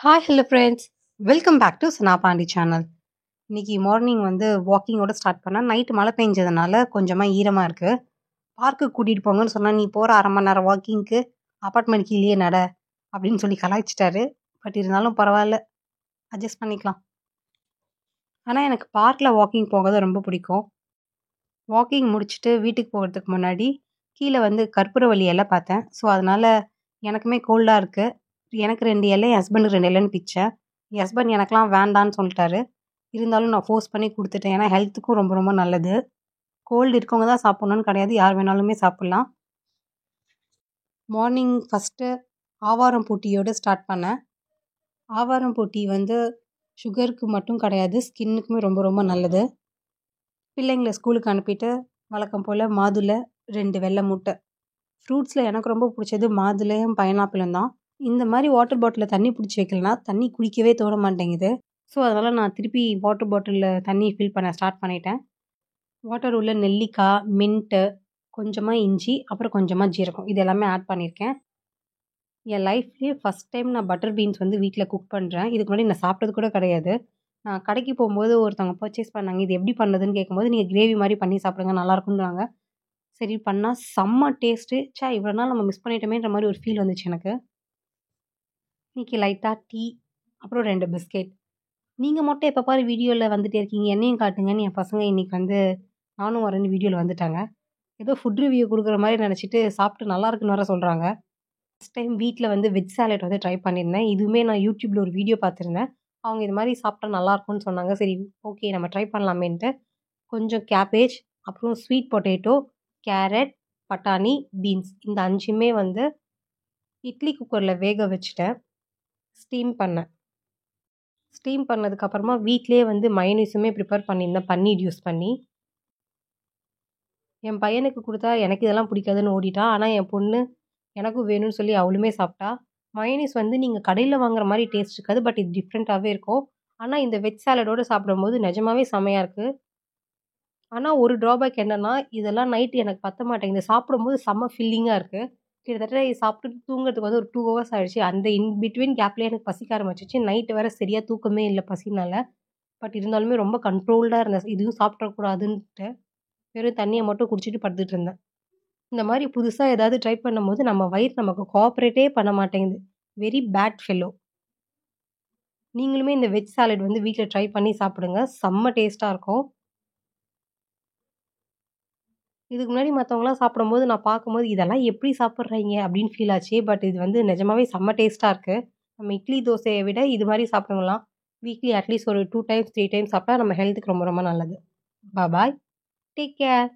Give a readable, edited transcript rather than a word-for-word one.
Hi hello friends, welcome back to Sana Pandi channel. இன்னைக்கு morning வந்து வாக்கிங்கோட ஸ்டார்ட் பண்ணேன். நைட்டு மழை பெஞ்சதுனால கொஞ்சமாக ஈரமாக இருக்குது. பார்க்குக்கு கூட்டிகிட்டு போங்கன்னு சொன்னால், நீ போகிற அரை மணி நேரம் வாக்கிங்க்கு அப்பார்ட்மெண்ட் கீழேயே நட அப்படின்னு சொல்லி கலாய்ச்சிட்டாரு. பட் இருந்தாலும் பரவாயில்ல, அட்ஜஸ்ட் பண்ணிக்கலாம். ஆனால் எனக்கு பார்க்கில் வாக்கிங் போகிறது ரொம்ப பிடிக்கும். வாக்கிங் முடிச்சுட்டு வீட்டுக்கு போகிறதுக்கு முன்னாடி கீழே வந்து கற்பூரவள்ளி இலை பார்த்தேன். ஸோ அதனால் எனக்குமே கோல்டாக இருக்குது. எனக்கு 2 இலை, என் ஹஸ்பண்டுக்கு 2 இலைன்னு பிச்சேன். என் ஹஸ்பண்ட் எனக்கெலாம் வேண்டான்னு சொல்லிட்டாரு. இருந்தாலும் நான் ஃபோர்ஸ் பண்ணி கொடுத்துட்டேன். ஏன்னா ஹெல்த்துக்கும் ரொம்ப ரொம்ப நல்லது. கோல்டு இருக்கவங்க தான் சாப்பிட்ணுன்னு கிடையாது, யார் வேணாலுமே சாப்பிட்லாம். மார்னிங் ஃபஸ்ட்டு ஆவாரம் பூட்டியோடு ஸ்டார்ட் பண்ணேன். ஆவாரம் பூட்டி வந்து சுகருக்கு மட்டும் கிடையாது, ஸ்கின்னுக்குமே ரொம்ப ரொம்ப நல்லது. பிள்ளைங்களை ஸ்கூலுக்கு அனுப்பிட்டு வழக்கம் போல் மாதுளை 2 வெள்ளை முட்டை. ஃப்ரூட்ஸில் எனக்கு ரொம்ப பிடிச்சது மாதுளையும் பைனாப்பிளும் தான். இந்த மாதிரி வாட்டர் பாட்டிலில் தண்ணி பிடிச்சி வைக்கலனா தண்ணி குடிக்கவே தோண மாட்டேங்குது. ஸோ அதனால் நான் திருப்பி வாட்டர் பாட்டிலில் தண்ணி ஃபில் பண்ண ஸ்டார்ட் பண்ணிட்டேன். வாட்டர் உள்ள நெல்லிக்காய், மின்ட்டு, கொஞ்சமாக இஞ்சி, அப்புறம் கொஞ்சமாக ஜீரகம், இது எல்லாமே ஆட் பண்ணியிருக்கேன். என் லைஃப்லேயே ஃபஸ்ட் டைம் நான் பட்டர் பீன்ஸ் வந்து வீட்டில் குக் பண்ணுறேன். இதுக்கு முன்னாடி நான் சாப்பிட்டது கூட கிடையாது. நான் கடைக்கு போகும்போது ஒருத்தவங்க பர்ச்சேஸ் பண்ணாங்க. இது எப்படி பண்ணுறதுன்னு கேட்கும்போது, நீங்கள் கிரேவி மாதிரி பண்ணி சாப்பிடுங்க, நல்லாயிருக்குன்றாங்க. சரி பண்ணால் செம்ம டேஸ்ட்டு. இவ்வளோ நாள் நம்ம மிஸ் பண்ணிட்டோமேன்ற மாதிரி ஒரு ஃபீல் வந்துச்சு எனக்கு. இன்றைக்கி லைட்டாக டீ, அப்புறம் 2 பிஸ்கெட். நீங்கள் மட்டும் எப்போ பாரு வீடியோவில் வந்துட்டே இருக்கீங்க, என்னையும் காட்டுங்கன்னு என் பசங்க இன்றைக்கி வந்து நானும் வரேன்னு வீடியோவில் வந்துட்டாங்க. ஏதோ ஃபுட் ரிவ்யூ கொடுக்குற மாதிரி நினச்சிட்டு சாப்பிட்டு நல்லா இருக்குன்னு வர சொல்கிறாங்க. ஃபஸ்ட் டைம் வீட்டில் வந்து வெஜ் சாலட் வந்து ட்ரை பண்ணியிருந்தேன். இதுவுமே நான் யூடியூப்பில் ஒரு வீடியோ பார்த்துருந்தேன். அவங்க இது மாதிரி சாப்பிட்டா நல்லாயிருக்கும்னு சொன்னாங்க. சரி ஓகே, நம்ம ட்ரை பண்ணலாமேன்ட்டு கொஞ்சம் கேபேஜ், அப்புறம் ஸ்வீட் பொட்டேட்டோ, கேரட், பட்டாணி, பீன்ஸ், இந்த 5மே வந்து இட்லி குக்கரில் வேக வச்சுட்டேன். ஸ்டீம் பண்ணேன். ஸ்டீம் பண்ணதுக்கப்புறமா வீட்டிலேயே வந்து மயோனீஸுமே ப்ரிப்பேர் பண்ணியிருந்தேன், பன்னீர் யூஸ் பண்ணி. என் பையனுக்கு கொடுத்தா எனக்கு இதெல்லாம் பிடிக்காதுன்னு ஓடிட்டான். ஆனால் என் பொண்ணு எனக்கும் வேணும்னு சொல்லி அவளுமே சாப்பிட்டா. மயோனீஸ் வந்து நீங்கள் கடையில் வாங்குற மாதிரி டேஸ்ட் இருக்காது, பட் இது டிஃப்ரெண்ட்டாகவே இருக்கும். ஆனால் இந்த வெஜ் சாலடோடு சாப்பிடும்போது நிஜமாவே செமையாக இருக்குது. ஆனால் ஒரு ட்ராபேக் என்னென்னா, இதெல்லாம் நைட்டு எனக்கு பத்த மாட்டேங்குது. சாப்பிடும்போது செம்ம ஃபில்லிங்காக இருக்குது. கிட்டத்தட்ட சாப்பிட்டு தூங்குறதுக்கு வந்து ஒரு 2 ஹவர்ஸ் ஆகிடுச்சு. அந்த இன் பிட்வீன் கேப்லேயே எனக்கு பசிக்க ஆரம்பிச்சிச்சு. நைட்டு வேறு சரியாக தூக்கமே இல்லை பசினால. பட் இருந்தாலுமே ரொம்ப கண்ட்ரோல்டாக இருந்தேன், இதுவும் சாப்பிடக்கூடாதுன்ட்டு. வெறும் தண்ணியை மட்டும் குடிச்சிட்டு படுத்துட்டு இருந்தேன். இந்த மாதிரி புதுசாக ஏதாவது ட்ரை பண்ணும்போது நம்ம வயிறு நமக்கு கோஆப்ரேட்டே பண்ண மாட்டேங்குது. Very bad fellow. நீங்களுமே இந்த வெஜ் சாலட் வந்து வீட்டில் ட்ரை பண்ணி சாப்பிடுங்க, செம்ம டேஸ்ட்டாக இருக்கும். இதுக்கு முன்னாடி மற்றவங்களாம் சாப்பிடும்போது நான் பார்க்கும்போது இதெல்லாம் எப்படி சாப்பிட்றீங்க அப்படின்னு ஃபீல் ஆச்சு. பட் இது வந்து நிஜமாவே செம்ம டேஸ்ட்டாக இருக்குது. நம்ம இட்லி தோசையை விட இது மாதிரி சாப்பிடுங்களாம். வீக்லி அட்லீஸ்ட் ஒரு 2 டைம்ஸ் 3 டைம்ஸ் சாப்பிட்டா நம்ம ஹெல்த்துக்கு ரொம்ப ரொம்ப நல்லது. பாய், டேக் கேர்.